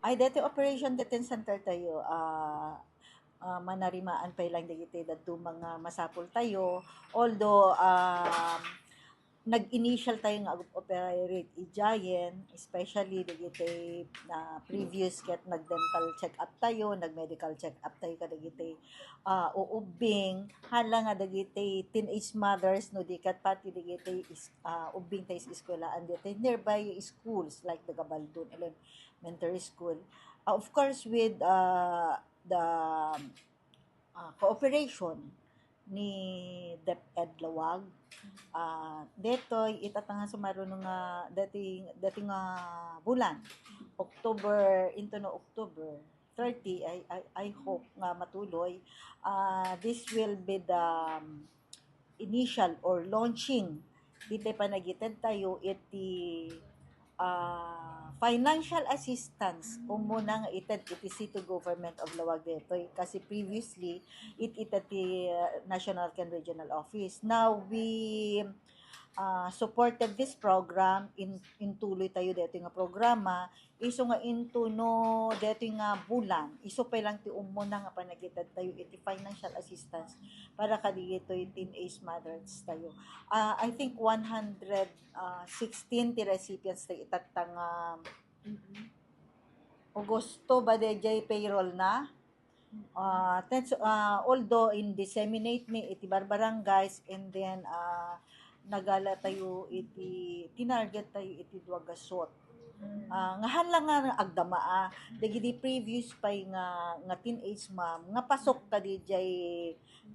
Ay dati operation detention center tayo, manarimaan pa lang dagiti dadto mga masapul tayo. Although nag-initial tayo nga operate i-giant, especially dagiti na previous ket nag-dental check-up tayo, nag-medical check-up tayo kadagiti uubing, hala nga dagiti teenage mothers no dikat pati dagiti ubing tayo sa eskwelahan dito nearby schools like the Gabaldon Elementary School. Of course with the cooperation ni DepEd Lawag, detoy itatanga sumaruno nga dating nga bulan October into no October 30 I hope nga matuloy. This will be the initial or launching dito panagited tayo iti financial assistance umuna nga ited iti city government of Lawag detoy kasi previously ited ti National and Regional Office. Now we supported this program in tuloy tayo dito nga programa iso nga into no dito nga bulan iso pa lang ti umuna nga panagitad tayo iti financial assistance para kadito teenage mothers tayo. I think 116 ti recipients tayo itatang Agosto ba jay payroll na. Although in disseminate me iti barbarangays and then nagala tayo iti tinarget tayo iti duagasot. Ngahan lang nga agdamaa dagiti previous pay nga teenage mom nga pasok ka di jay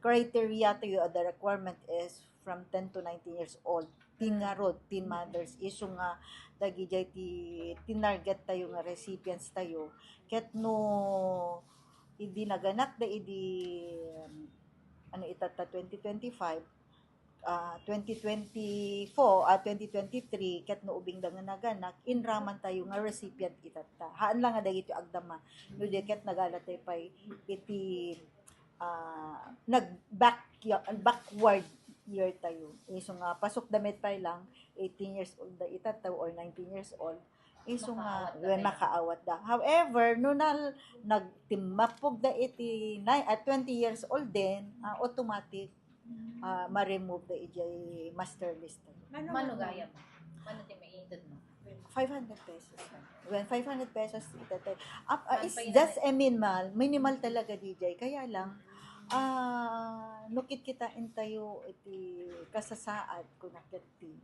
criteria tayo the requirement is from 10 to 19 years old teen nga rod teen mothers iso nga dagi jay ti tinarget tayo nga recipients tayo ket no idi naganak da idi ano itata 2025 2024 2023 ket no ubing da nga naganak inraman tayo nga recipient itata haan lang nga dagiti agdama no di ket nagala tayo pay iti backward year tayo iso nga pasok damit pa lang 18 years old da itata or 19 years old iso nga when makaawat da. However, no nagtimmapog da iti 20 years old din, automatic ma-remove da ijay master list. Mano gaya mo? Mano ti maiintod mo? 500 pesos. When 500 pesos itatay. Is just a minimal talaga DJ. Kaya lang, nukit kita tayo iti kasasaad kung nakiti.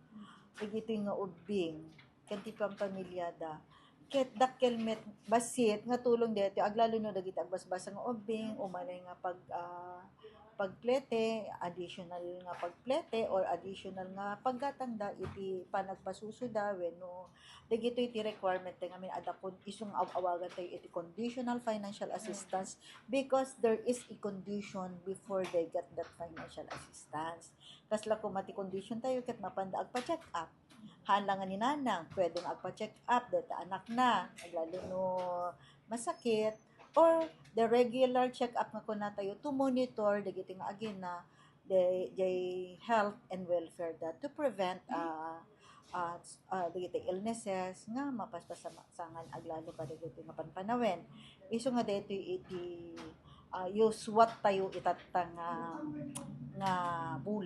Ito nga ubing kanti pang pamilyada ket dakkel met basit nga tulong dito aglalo no dagiti agbasbasa nga ubing umanay nga pagplete additional nga pagplete or additional nga paggatangda iti panagpasusuda wenno dagito iti requirement nga min adakon isong awagan tayo iti conditional financial assistance because there is a condition before they get that financial assistance kasla ko mati condition tayo ket mapanda agpa check up halangan ni nanang pwedeng agpa-check up data anak na lalo no masakit or the regular check up nga kuna tayo to monitor dagiti nga again na the health and welfare that to prevent dagiti illnesses nga mapaspasangan aglalo ka dagiti nga panpanawen iso nga dito iti use what tayo itatang nga bulan